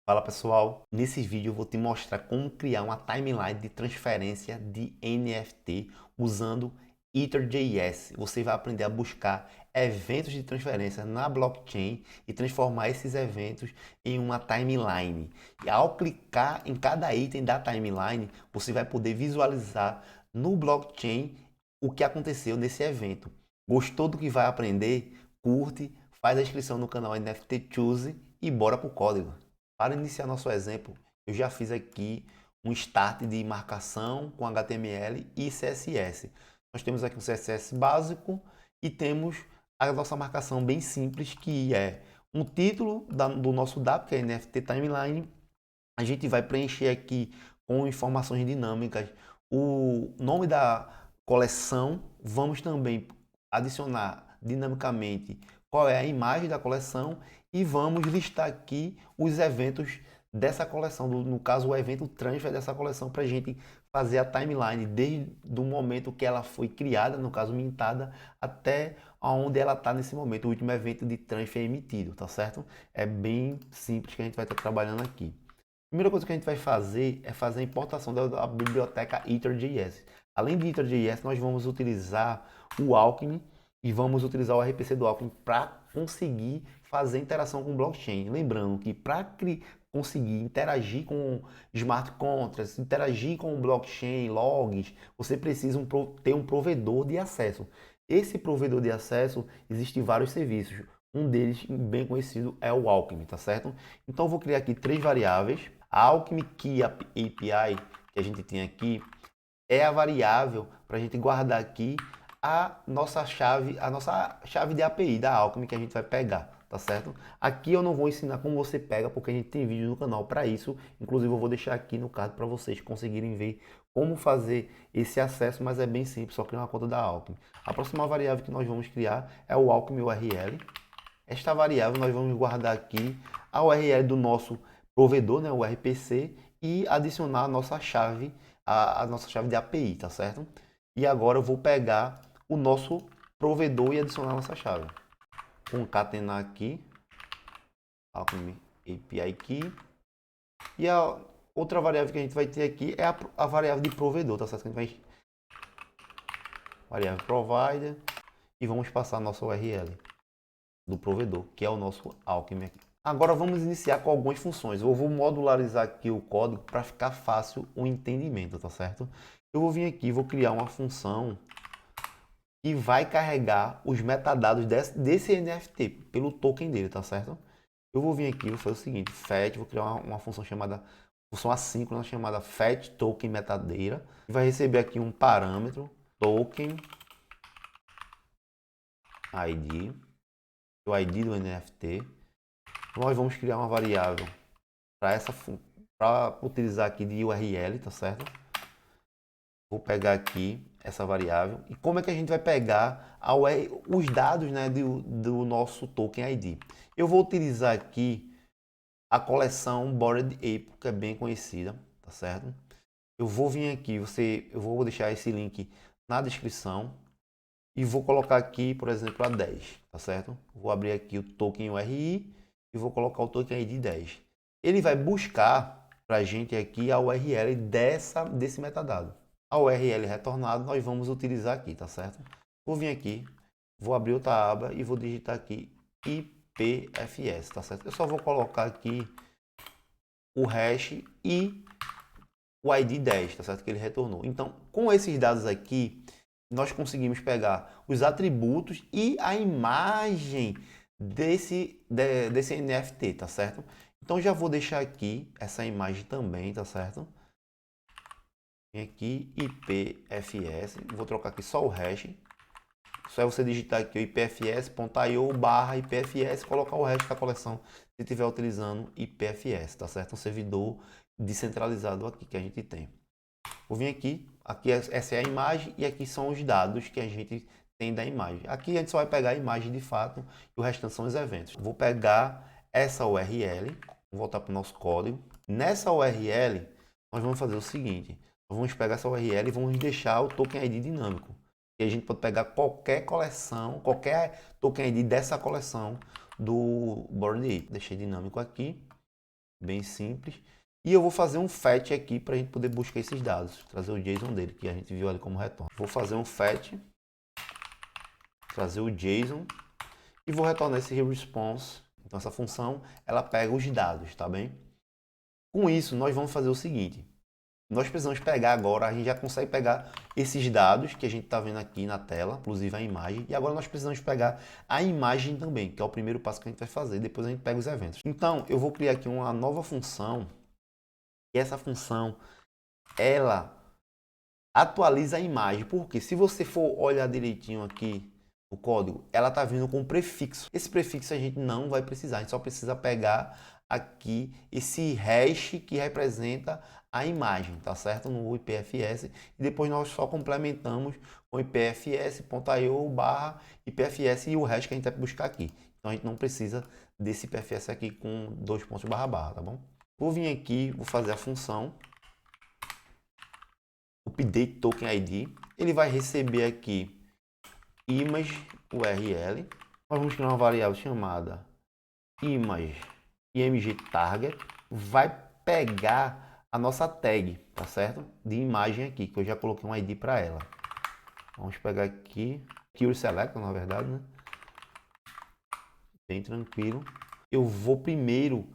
Fala pessoal, nesse vídeo eu vou te mostrar como criar uma timeline de transferência de NFT usando Ether.js. Você vai aprender a buscar eventos de transferência na blockchain e transformar esses eventos em uma timeline. E ao clicar em cada item da timeline, você vai poder visualizar no blockchain o que aconteceu nesse evento. Gostou do que vai aprender? Curte, faz a inscrição no canal NFT Choose e bora pro código. Para iniciar nosso exemplo, eu já fiz aqui um start de marcação com HTML e CSS. Nós temos aqui um CSS básico e temos a nossa marcação bem simples, que é um título do nosso DAP, que é NFT Timeline. A gente vai preencher aqui com informações dinâmicas o nome da coleção. Vamos também adicionar dinamicamente qual é a imagem da coleção e vamos listar aqui os eventos dessa coleção, no caso o evento transfer dessa coleção, para a gente fazer a timeline desde o momento que ela foi criada, no caso mintada, até onde ela está nesse momento, o último evento de transfer emitido, tá certo? É bem simples que a gente vai estar trabalhando aqui. A primeira coisa que a gente vai fazer é fazer a importação da biblioteca Ether.js. Além de Ether.js, nós vamos utilizar o Alchemy e vamos utilizar o RPC do Alchemy para conseguir fazer interação com o blockchain. Lembrando que para conseguir interagir com smart contracts, interagir com o blockchain, logs, você precisa ter um provedor de acesso. Esse provedor de acesso existe vários serviços. Um deles, bem conhecido, é o Alchemy, tá certo? Então eu vou criar aqui três variáveis. A Alchemy Key API que a gente tem aqui é a variável para a gente guardar aqui a nossa chave de API da Alchemy que a gente vai pegar, tá certo? Aqui eu não vou ensinar como você pega, porque a gente tem vídeo no canal para isso. Inclusive eu vou deixar aqui no card para vocês conseguirem ver como fazer esse acesso, mas é bem simples, só criar uma conta da Alchemy. A próxima variável que nós vamos criar é o Alchemy URL. Esta variável nós vamos guardar aqui a URL do nosso provedor, né, o RPC, e adicionar a nossa chave, a nossa chave de API, tá certo? E agora eu vou pegar o nosso provedor e adicionar a nossa chave. Concatenar aqui, Alchemy API Key. E a outra variável que a gente vai ter aqui é a variável de provedor, tá certo? A gente vai variável provider e vamos passar a nossa URL do provedor, que é o nosso Alchemy aqui. Agora vamos iniciar com algumas funções. Eu vou modularizar aqui o código para ficar fácil o entendimento, tá certo? Eu vou vir aqui, vou criar uma função que vai carregar os metadados desse NFT pelo token dele, tá certo? Eu vou vir aqui, vou fazer o seguinte, fetch, vou criar uma função chamada, função assíncrona chamada fetch token metadata, e vai receber aqui um parâmetro token ID, o ID do NFT. Nós vamos criar uma variável para utilizar aqui de URL, tá certo? Vou pegar aqui essa variável. E como é que a gente vai pegar os dados, né, do nosso token ID? Eu vou utilizar aqui a coleção Bored Ape, que é bem conhecida, tá certo? Eu vou vir aqui, eu vou deixar esse link na descrição e vou colocar aqui, por exemplo, a 10, tá certo? Vou abrir aqui o token URI e vou colocar o token ID 10. Ele vai buscar para a gente aqui a URL desse metadado. A URL retornada nós vamos utilizar aqui, tá certo? Vou vir aqui, vou abrir outra aba e vou digitar aqui IPFS, tá certo? Eu só vou colocar aqui o hash e o ID 10, tá certo? Que ele retornou. Então, com esses dados aqui, nós conseguimos pegar os atributos e a imagem desse NFT, tá certo? Então já vou deixar aqui essa imagem também, tá certo? Vem aqui IPFS, vou trocar aqui só o hash. Só é você digitar aqui o ipfs.io/IPFS, colocar o resto da coleção se estiver utilizando IPFS, tá certo? Um servidor descentralizado aqui que a gente tem. Vou vir aqui essa é a imagem e aqui são os dados que a gente tem da imagem. Aqui a gente só vai pegar a imagem de fato e o restante são os eventos. Vou pegar essa URL, vou voltar para o nosso código. Nessa URL, nós vamos fazer o seguinte, nós vamos pegar essa URL e vamos deixar o token ID dinâmico. E a gente pode pegar qualquer coleção, qualquer token ID dessa coleção do Bored Ape. Deixei dinâmico aqui. bem simples. E eu vou fazer um fetch aqui para a gente poder buscar esses dados, trazer o JSON dele, que a gente viu ali como retorno. Vou fazer um fetch, trazer o JSON e vou retornar esse response. Então essa função, ela pega os dados, tá bem? Com isso, nós vamos fazer o seguinte. Nós precisamos pegar agora, a gente já consegue pegar esses dados que a gente está vendo aqui na tela, inclusive a imagem, e agora nós precisamos pegar a imagem também, que é o primeiro passo que a gente vai fazer, depois a gente pega os eventos. Então, eu vou criar aqui uma nova função, e essa função, ela atualiza a imagem, porque se você for olhar direitinho aqui o código, ela está vindo com um prefixo. Esse prefixo a gente não vai precisar, a gente só precisa pegar aqui esse hash que representa a imagem, tá certo? No IPFS, e depois nós só complementamos com ipfs.io barra IPFS e o hash que a gente vai buscar aqui. Então a gente não precisa desse IPFS aqui com 2 pontos barra barra, tá bom? Vou vir aqui, vou fazer a função update token ID, ele vai receber aqui image URL. Nós vamos criar uma variável chamada img target, vai pegar a nossa tag, tá certo? De imagem aqui, que eu já coloquei um ID para ela. Vamos pegar aqui, Query Select, na verdade, né? Bem tranquilo. Eu vou primeiro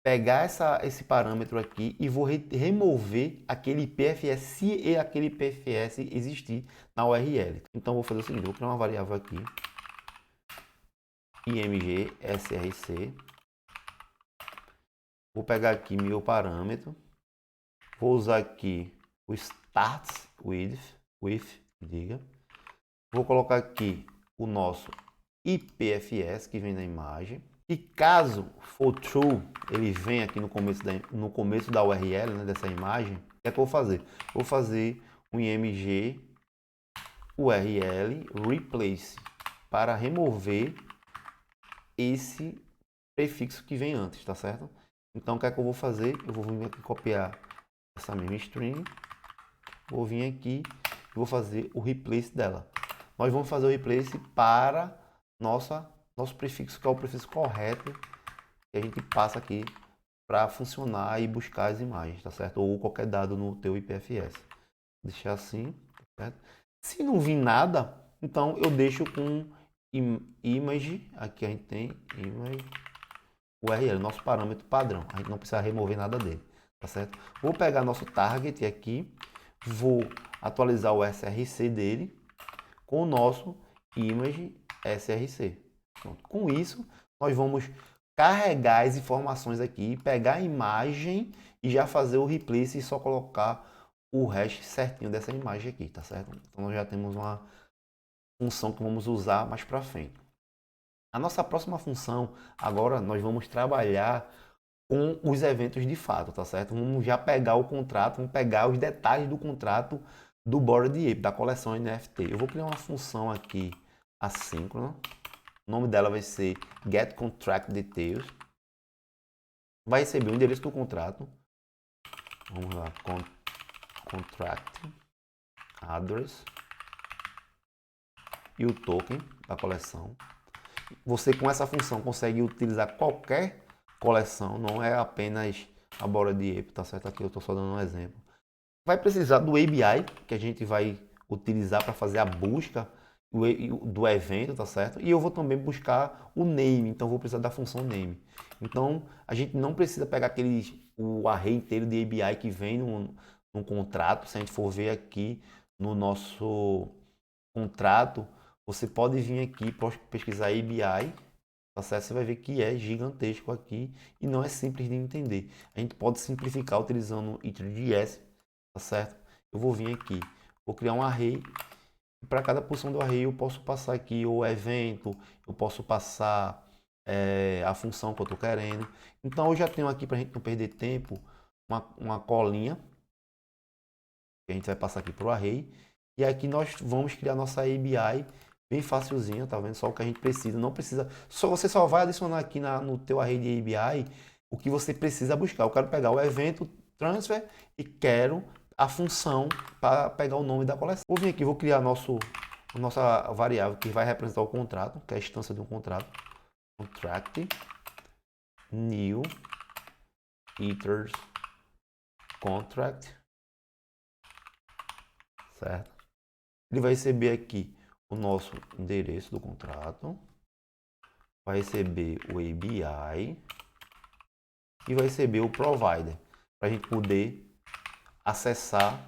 pegar esse parâmetro aqui e vou remover aquele IPFS, se aquele IPFS existir na URL. Então, vou fazer o seguinte, vou criar uma variável aqui, img src, vou pegar aqui meu parâmetro, vou usar aqui o start with, diga, vou colocar aqui o nosso IPFS que vem da imagem. E caso for true, ele vem aqui no começo da URL, né, dessa imagem, o que é que eu vou fazer? Vou fazer um img URL replace para remover esse prefixo que vem antes, tá certo? Então o que é que eu vou fazer? Eu vou vir aqui copiar essa mesma string, vou vir aqui e vou fazer o replace dela. Nós vamos fazer o replace para nosso prefixo, que é o prefixo correto que a gente passa aqui para funcionar e buscar as imagens, tá certo? Ou qualquer dado no teu IPFS. Deixar assim, tá certo? Se não vir nada, então eu deixo com image, aqui a gente tem image URL, nosso parâmetro padrão. A gente não precisa remover nada dele, tá certo? Vou pegar nosso target aqui, vou atualizar o src dele com o nosso image src. Pronto. Com isso, nós vamos carregar as informações aqui, pegar a imagem e já fazer o replace e só colocar o hash certinho dessa imagem aqui, tá certo? Então nós já temos uma função que vamos usar mais para frente. A nossa próxima função, agora nós vamos trabalhar com os eventos de fato, tá certo? Vamos já pegar o contrato, vamos pegar os detalhes do contrato do Bored Ape, da coleção NFT. Eu vou criar uma função aqui assíncrona. O nome dela vai ser getContractDetails. Vai receber o endereço do contrato. Vamos lá, contract address e o token da coleção. Você com essa função consegue utilizar qualquer coleção, não é apenas a Bored Ape, tá certo? Aqui eu estou só dando um exemplo. Vai precisar do ABI, que a gente vai utilizar para fazer a busca do evento, tá certo? E eu vou também buscar o name, então vou precisar da função name. Então a gente não precisa pegar o array inteiro de ABI que vem num contrato. Se a gente for ver aqui no nosso contrato, você pode vir aqui pesquisar ABI, tá certo? Você vai ver que é gigantesco aqui e não é simples de entender. A gente pode simplificar utilizando o iter.js, tá certo? Eu vou vir aqui, vou criar um array. Para cada posição do array eu posso passar aqui o evento, eu posso passar a função que eu estou querendo. Então eu já tenho aqui, para a gente não perder tempo, uma colinha que a gente vai passar aqui para o array. E aqui nós vamos criar nossa ABI bem facilzinho, tá vendo? Só o que a gente precisa, não precisa, você só vai adicionar aqui no teu array de ABI o que você precisa buscar. Eu quero pegar o evento transfer e quero a função para pegar o nome da coleção. Vou vir aqui, vou criar a nossa variável que vai representar o contrato, que é a instância de um contrato. Contract new ethers contract, certo? Ele vai receber aqui o nosso endereço do contrato, vai receber o ABI e vai receber o provider, para a gente poder acessar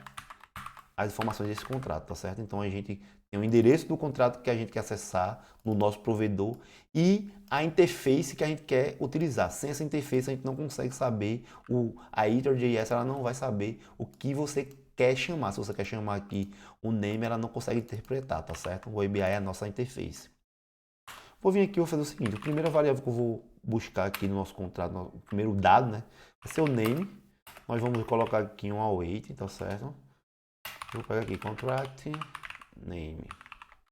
as informações desse contrato, tá certo? Então a gente tem o endereço do contrato que a gente quer acessar no nosso provedor e a interface que a gente quer utilizar. Sem essa interface a gente não consegue saber, a Ether.js ela não vai saber o que você quer chamar. Se você quer chamar aqui o name, ela não consegue interpretar, tá certo? O ABI é a nossa interface. Vou vir aqui e vou fazer o seguinte, a primeira variável que eu vou buscar aqui no nosso contrato, o primeiro dado, né, vai ser o name. Nós vamos colocar aqui um await, tá certo? Vou pegar aqui contract name.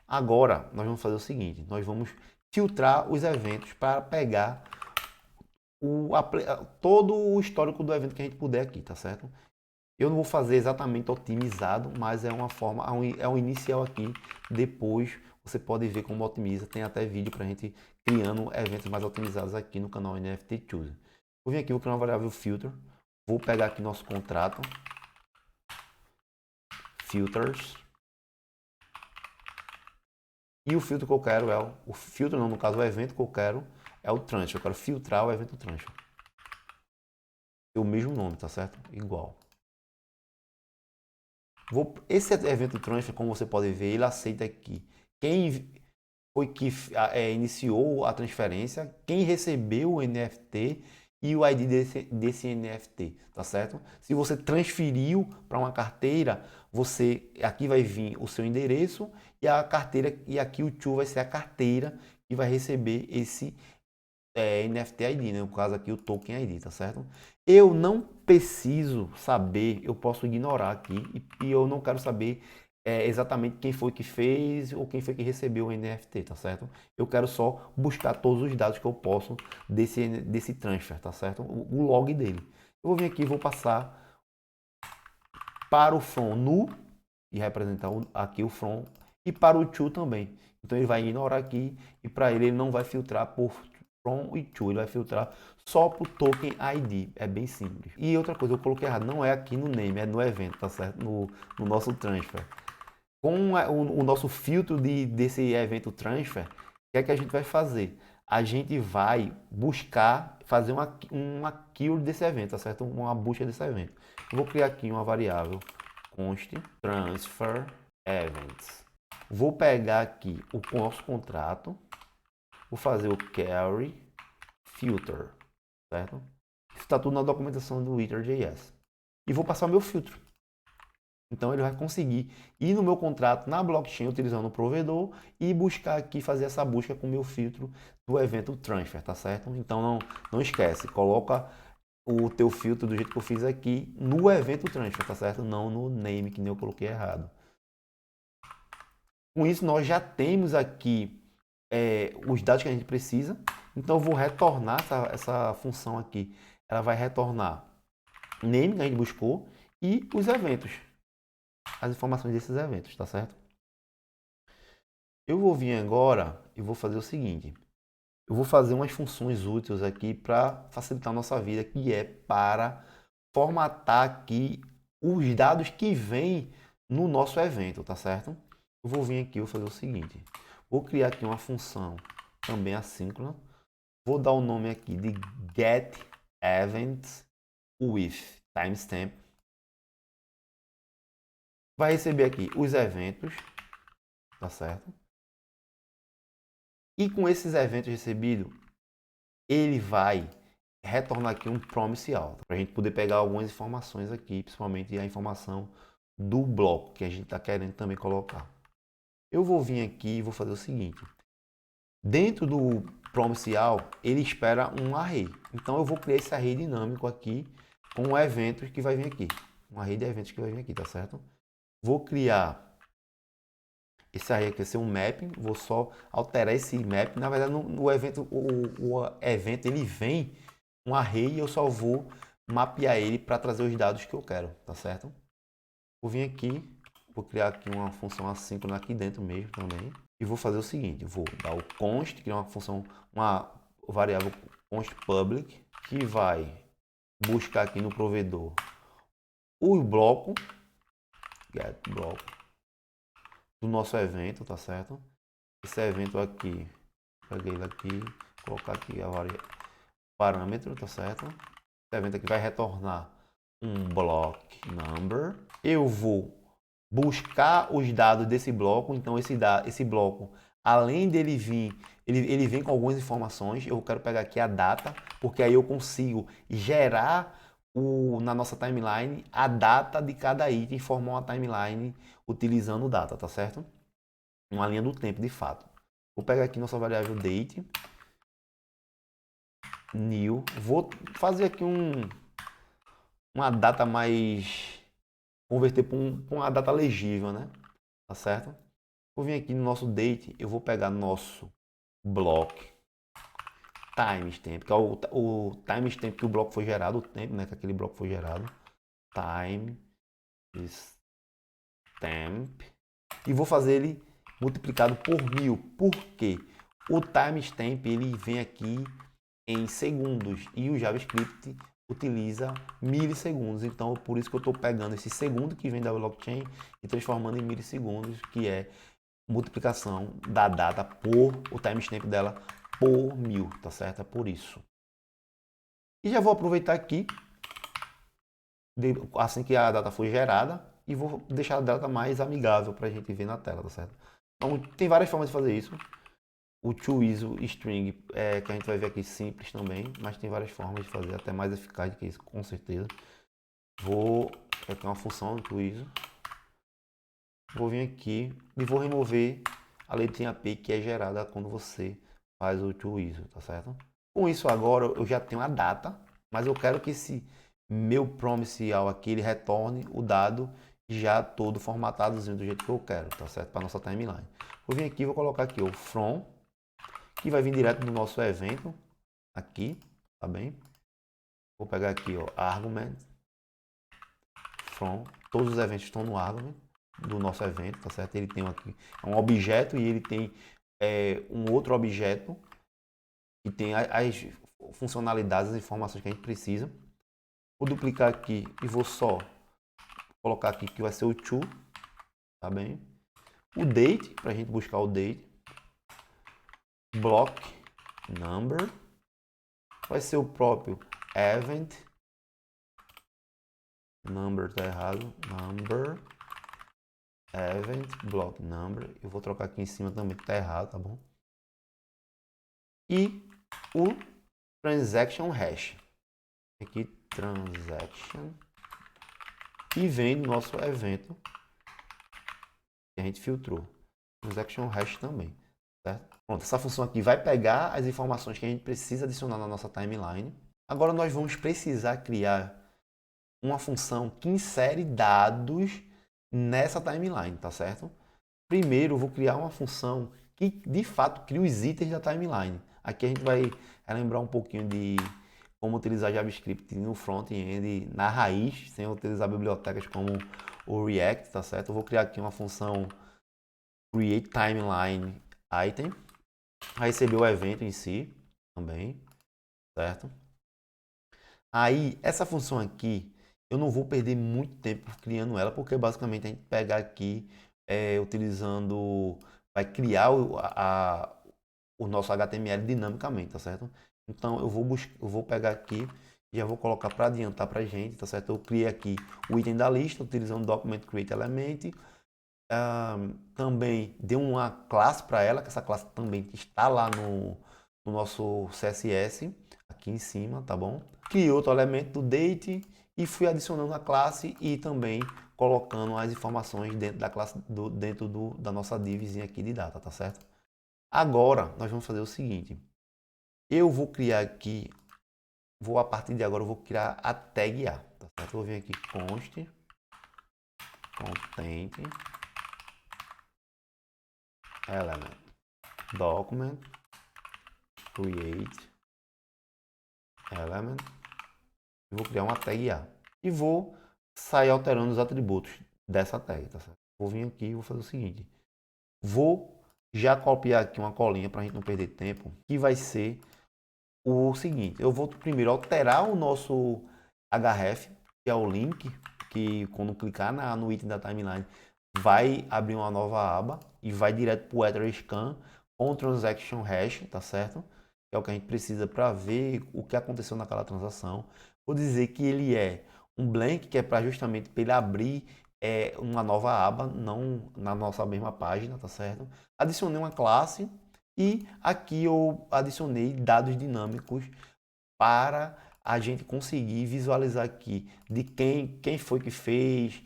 Agora nós vamos fazer o seguinte, nós vamos filtrar os eventos para pegar todo o histórico do evento que a gente puder aqui, tá certo? Eu não vou fazer exatamente otimizado, mas é uma forma, é um inicial aqui. Depois você pode ver como otimiza. Tem até vídeo para a gente criando eventos mais otimizados aqui no canal NFT Chooser. Vou vir aqui, vou criar uma variável filter. Vou pegar aqui nosso contrato. Filters. E o filtro que eu quero é o filtro, não, no caso o evento que eu quero é o transfer. Eu quero filtrar o evento transfer. Tem o mesmo nome, tá certo? Igual. Esse evento transfer, como você pode ver, ele aceita aqui quem foi que iniciou a transferência, quem recebeu o NFT e o ID desse NFT, tá certo? Se você transferiu para uma carteira, aqui vai vir o seu endereço e a carteira, e aqui o to vai ser a carteira que vai receber esse NFT ID, né? No caso aqui o Token ID, tá certo? Eu não preciso saber, eu posso ignorar aqui e eu não quero saber exatamente quem foi que fez ou quem foi que recebeu o NFT, tá certo? Eu quero só buscar todos os dados que eu posso desse transfer, tá certo? O log dele. Eu vou vir aqui e vou passar para o from nu e representar aqui o from e para o to também. Então ele vai ignorar aqui e para ele não vai filtrar por from e to, ele vai filtrar só para o token ID, é bem simples. E outra coisa, eu coloquei errado, não é aqui no name, é no evento, tá certo? No nosso transfer. Com o nosso filtro desse evento transfer, o que é que a gente vai fazer? A gente vai buscar, fazer uma keyword desse evento, tá certo? Uma busca desse evento. Eu vou criar aqui uma variável const transfer events. Vou pegar aqui o nosso contrato, vou fazer o carry filter, certo? Isso está tudo na documentação do Ether.js. E vou passar o meu filtro. Então ele vai conseguir ir no meu contrato na blockchain utilizando o provedor e buscar aqui, fazer essa busca com o meu filtro do evento transfer, tá certo? Então não esquece, coloca o teu filtro do jeito que eu fiz aqui no evento transfer, tá certo? Não no name, que nem eu coloquei errado. Com isso nós já temos aqui os dados que a gente precisa. Então eu vou retornar essa função aqui. Ela vai retornar name que a gente buscou e os eventos. As informações desses eventos, tá certo? Eu vou vir agora e vou fazer o seguinte. Eu vou fazer umas funções úteis aqui para facilitar a nossa vida, que é para formatar aqui os dados que vêm no nosso evento, tá certo? Eu vou vir aqui e vou fazer o seguinte. Vou criar aqui uma função também assíncrona. Vou dar o nome aqui de getEvents with timestamp. Vai receber aqui os eventos, tá certo? E com esses eventos recebidos, ele vai retornar aqui um promise alto, para a gente poder pegar algumas informações aqui, principalmente a informação do bloco que a gente está querendo também colocar. Eu vou vir aqui e vou fazer o seguinte. Dentro do promise all, ele espera um array. Então eu vou criar esse array dinâmico aqui com eventos que vai vir aqui. Um array de eventos que vai vir aqui, tá certo? Vou criar esse array aqui vai ser um mapping, vou só alterar esse mapping. Na verdade, no evento, o evento ele vem um array e eu só vou mapear ele para trazer os dados que eu quero, tá certo? Vou vir aqui, vou criar aqui uma função assíncrona aqui dentro mesmo também. E vou fazer o seguinte, vou dar o const, criar uma função, uma variável const public, que vai buscar aqui no provedor o bloco, get bloco do nosso evento, tá certo? Esse evento aqui, peguei ele aqui, colocar aqui a parâmetro, tá certo? Esse evento aqui vai retornar um block number. Eu vou buscar os dados desse bloco, então esse bloco, além dele vir, ele vem com algumas informações. Eu quero pegar aqui a data, porque aí eu consigo gerar na nossa timeline a data de cada item, formar uma timeline utilizando data, tá certo? Uma linha do tempo, de fato. Vou pegar aqui nossa variável date, new, vou fazer aqui uma data mais, converter para uma data legível, né? Tá certo? Vou vir aqui no nosso date, eu vou pegar nosso bloco timestamp, que é o timestamp que o bloco foi gerado, o tempo, né, que aquele bloco foi gerado, timestamp, e vou fazer ele multiplicado por 1000. Por quê? O timestamp ele vem aqui em segundos e o JavaScript utiliza milissegundos. Então, por isso que eu estou pegando esse segundo que vem da blockchain e transformando em milissegundos, que é multiplicação da data por o timestamp dela por 1000, tá certo? É por isso. E já vou aproveitar aqui, assim que a data for gerada, e vou deixar a data mais amigável para a gente ver na tela, tá certo? Então, tem várias formas de fazer isso. O toIsoString, que a gente vai ver aqui, simples também, mas tem várias formas de fazer, até mais eficaz do que isso, com certeza. Vou aqui uma função do toIso. Vou vir aqui e vou remover a letrinha P que é gerada quando você faz o toIso, tá certo? Com isso agora eu já tenho a data, mas eu quero que esse meu promiseal aqui ele retorne o dado já todo formatadozinho do jeito que eu quero, tá certo? Para nossa timeline. Vou vir aqui e vou colocar aqui o from, que vai vir direto do nosso evento aqui, tá bem? Vou pegar aqui, ó, argument from, todos os eventos estão no argument do nosso evento, tá certo? Ele tem aqui um objeto e ele tem um outro objeto que tem as funcionalidades, as informações que a gente precisa. Vou duplicar aqui e vou só colocar aqui que vai ser o to, tá bem? O date, para a gente buscar o date. Block number vai ser o próprio event. Number tá errado. Number event block number. Eu vou trocar aqui em cima também que tá errado, tá bom? E o transaction hash. Aqui transaction e vem do nosso evento que a gente filtrou. Transaction hash também, certo? Pronto, essa função aqui vai pegar as informações que a gente precisa adicionar na nossa timeline. Agora nós vamos precisar criar uma função que insere dados nessa timeline, tá certo? Primeiro eu vou criar uma função que de fato cria os itens da timeline. Aqui a gente vai relembrar um pouquinho de como utilizar JavaScript no front-end na raiz, sem utilizar bibliotecas como o React, tá certo? Eu vou criar aqui uma função createTimelineItem, vai receber o evento em si também, certo? Aí, essa função aqui, eu não vou perder muito tempo criando ela, porque basicamente a gente pega aqui, utilizando, vai criar o nosso HTML dinamicamente, tá certo? Então eu vou pegar aqui e já vou colocar para adiantar para a gente, tá certo? Eu criei aqui o item da lista utilizando document create element. Também dei uma classe para ela, que essa classe também está lá no nosso CSS, aqui em cima, tá bom? Criei outro elemento do date e fui adicionando a classe e também colocando as informações dentro da classe, da nossa divzinha aqui de data, tá certo? Agora, nós vamos fazer o seguinte. Eu vou criar aqui, a partir de agora, eu vou criar a tag A, tá certo? Eu vou vir aqui, const, content, element, document, create, element, e vou criar uma tag A. E vou sair alterando os atributos dessa tag, tá certo? Vou vir aqui e vou fazer o seguinte. Vou já copiar aqui uma colinha para a gente não perder tempo, que vai ser o seguinte. Eu vou primeiro alterar o nosso href, que é o link que quando clicar no item da timeline vai abrir uma nova aba e vai direto para o Etherscan com transaction hash, tá certo? Que é o que a gente precisa para ver o que aconteceu naquela transação. Vou dizer que ele é um blank, que é para justamente para ele abrir uma nova aba, não na nossa mesma página, tá certo? Adicionei uma classe e aqui eu adicionei dados dinâmicos para a gente conseguir visualizar aqui de quem foi que fez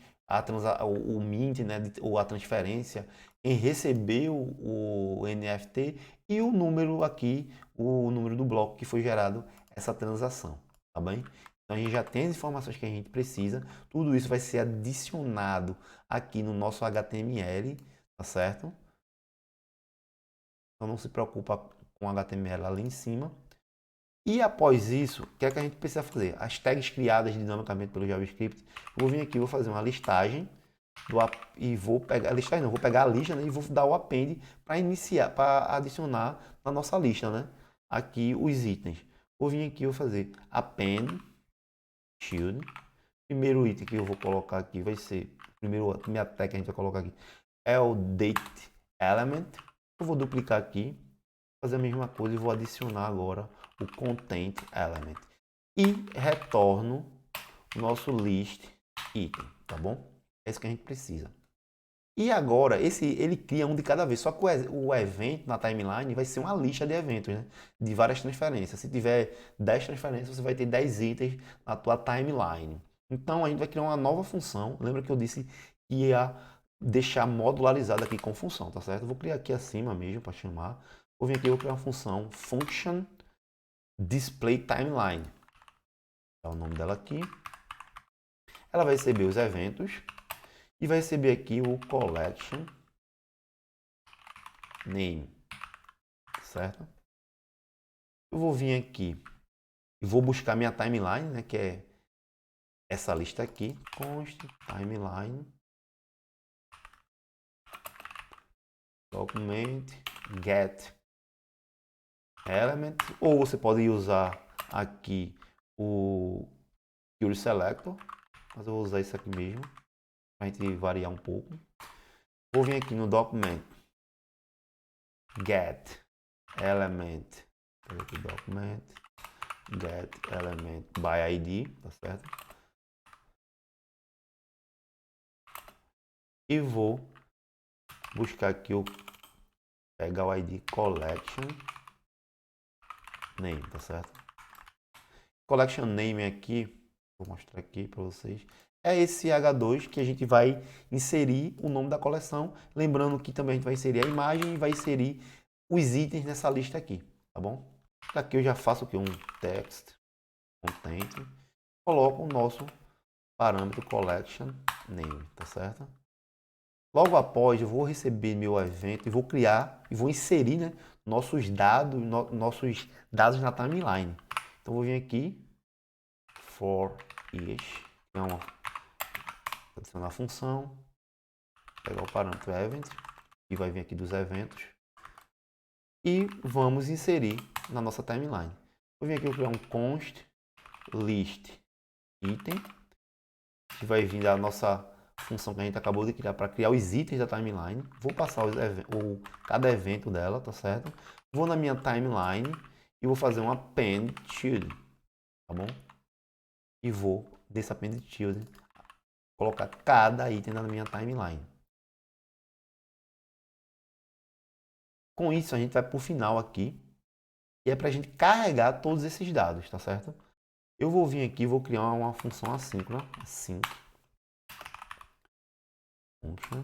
o mint, né, ou a transferência, quem recebeu o NFT e o número aqui, o número do bloco que foi gerado essa transação, tá bem? Então a gente já tem as informações que a gente precisa, tudo isso vai ser adicionado aqui no nosso HTML, tá certo? Então não se preocupa com o HTML ali em cima. E após isso, o que é que a gente precisa fazer? As tags criadas dinamicamente pelo JavaScript, eu vou vir aqui, vou fazer uma listagem e vou pegar a listagem, não, vou pegar a lista, né, e vou dar o append para iniciar, para adicionar na nossa lista, né? Aqui os itens. Vou vir aqui, vou fazer append child. Primeiro item que eu vou colocar aqui vai ser, primeira tag que a gente vai colocar aqui é o date element. Eu vou duplicar aqui, fazer a mesma coisa e vou adicionar agora o content element e retorno o nosso list item, tá bom? É isso que a gente precisa. E agora, ele cria um de cada vez, só que o evento na timeline vai ser uma lista de eventos, né? De várias transferências. Se tiver 10 transferências, você vai ter 10 itens na tua timeline. Então, a gente vai criar uma nova função. Lembra que eu disse que ia deixar modularizado aqui com função, tá certo? Eu vou criar aqui acima mesmo para chamar. Vou vir aqui e vou criar uma função function display timeline. É o nome dela aqui. Ela vai receber os eventos e vai receber aqui o collection name, certo? Eu vou vir aqui e vou buscar minha timeline, né, que é essa lista aqui, const timeline document get element, ou você pode usar aqui o query selector, mas eu vou usar isso aqui mesmo para a gente variar um pouco. Vou vir aqui no document get element, document get element by ID, tá certo? E vou buscar aqui pegar o ID collection name, tá certo? Collection name aqui, vou mostrar aqui para vocês, é esse H2 que a gente vai inserir o nome da coleção, lembrando que também a gente vai inserir a imagem e vai inserir os itens nessa lista aqui, tá bom? Aqui eu já faço aqui um text content, coloco o nosso parâmetro collection name, tá certo? Logo após eu vou receber meu evento e vou criar e vou inserir, né, nossos dados na timeline. Então vou vir aqui for each, adicionar a função, pegar o parâmetro event e vai vir aqui dos eventos e vamos inserir na nossa timeline. Vou vir aqui eu criar um const list item, que vai vir da nossa função que a gente acabou de criar para criar os itens da timeline. Vou passar cada evento dela, tá certo? Vou na minha timeline e vou fazer um append child, tá bom? E vou desse append child colocar cada item na minha timeline. Com isso a gente vai para o final aqui, e é para a gente carregar todos esses dados, tá certo? Eu vou vir aqui e vou criar uma função assíncrona, async function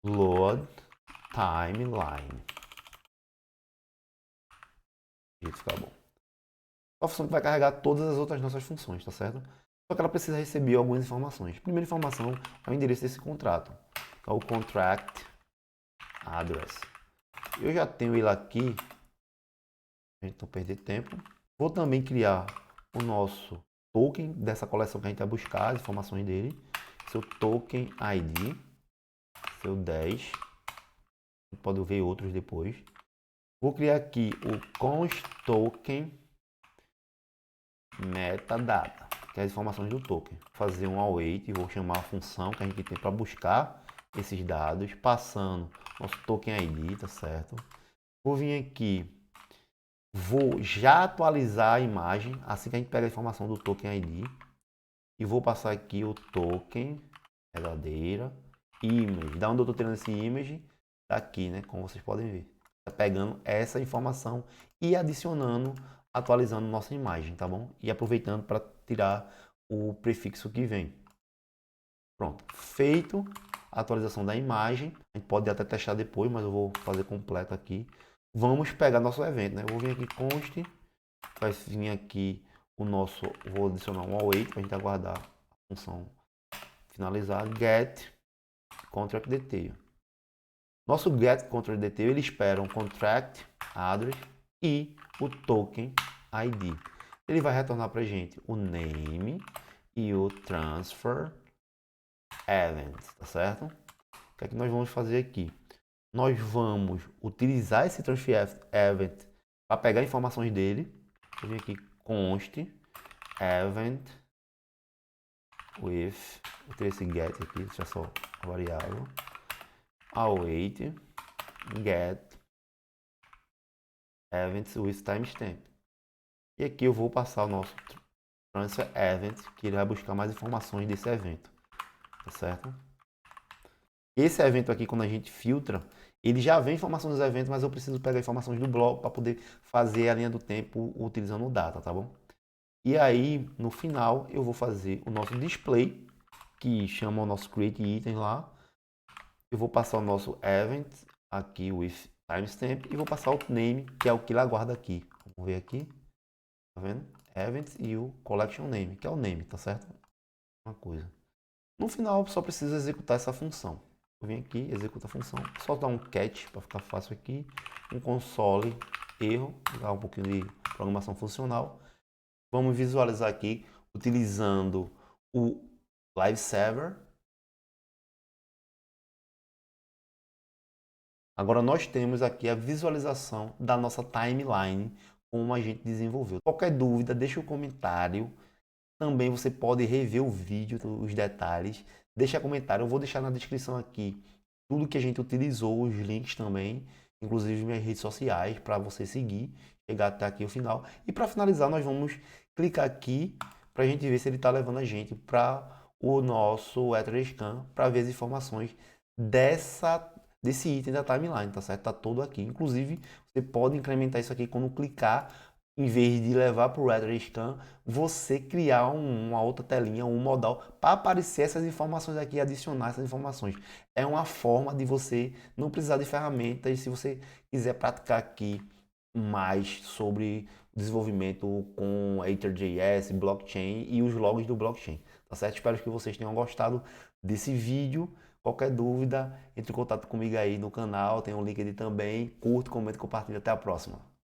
load timeline. Isso fica bom. A função que vai carregar todas as outras nossas funções, tá certo? Só que ela precisa receber algumas informações. A primeira informação é o endereço desse contrato, é o contract address. Eu já tenho ele aqui, a gente não perder tempo. Vou também criar o nosso token dessa coleção que a gente vai buscar, as informações dele. Seu token ID, seu 10. Pode ver outros depois. Vou criar aqui o const token metadata, que é as informações do token. Vou fazer um await e vou chamar a função que a gente tem para buscar esses dados, passando nosso token ID, tá certo? Vou vir aqui, vou já atualizar a imagem, assim que a gente pega a informação do token ID, e vou passar aqui o token, verdadeira, image. Da onde eu estou tirando esse image? Daqui, né? Como vocês podem ver. Tá pegando essa informação e adicionando, atualizando nossa imagem, tá bom? E aproveitando para tirar o prefixo que vem. Pronto, feito a atualização da imagem. A gente pode até testar depois, mas eu vou fazer completo aqui. Vamos pegar nosso evento, né? Eu vou vir aqui const, vai vir aqui o nosso, vou adicionar um await para a gente aguardar a função finalizar, get contract detail. Nosso get contract detail, ele espera um contract address e o token ID. Ele vai retornar para a gente o name e o transfer event, tá certo? O que é que nós vamos fazer aqui? Nós vamos utilizar esse transfer event para pegar informações dele. Eu vim aqui const event with, vou ter esse get aqui, deixa só a variável, await get events with timestamp. E aqui eu vou passar o nosso transfer event, que ele vai buscar mais informações desse evento, tá certo? Esse evento aqui, quando a gente filtra, ele já vem informação dos eventos, mas eu preciso pegar informações do bloco para poder fazer a linha do tempo utilizando o data, tá bom? E aí, no final, eu vou fazer o nosso display, que chama o nosso create item lá. Eu vou passar o nosso event aqui with timestamp e vou passar o name, que é o que ele aguarda aqui. Vamos ver aqui, tá vendo? Event e o collection name, que é o name, tá certo? Uma coisa. No final, só preciso executar essa função. Eu venho aqui, executa a função, só dar um catch para ficar fácil aqui, um console erro, dar um pouquinho de programação funcional. Vamos visualizar aqui utilizando o Live Server. Agora nós temos aqui a visualização da nossa timeline, como a gente desenvolveu. Qualquer dúvida, deixa o comentário. Também você pode rever o vídeo, os detalhes. Deixa comentário, eu vou deixar na descrição aqui tudo que a gente utilizou, os links também, inclusive minhas redes sociais, para você seguir, chegar até aqui o final. E para finalizar, nós vamos clicar aqui para a gente ver se ele está levando a gente para o nosso Etherscan, para ver as informações desse item da timeline, tá certo? Tá todo aqui. Inclusive, você pode incrementar isso aqui quando clicar, em vez de levar para o Etherscan, você criar uma outra telinha, um modal, para aparecer essas informações aqui, adicionar essas informações. É uma forma de você não precisar de ferramentas, se você quiser praticar aqui mais sobre desenvolvimento com Ether.js, blockchain e os logs do blockchain, tá certo? Espero que vocês tenham gostado desse vídeo. Qualquer dúvida, entre em contato comigo aí no canal, tem um link ali também. Curta, comenta e compartilha. Até a próxima.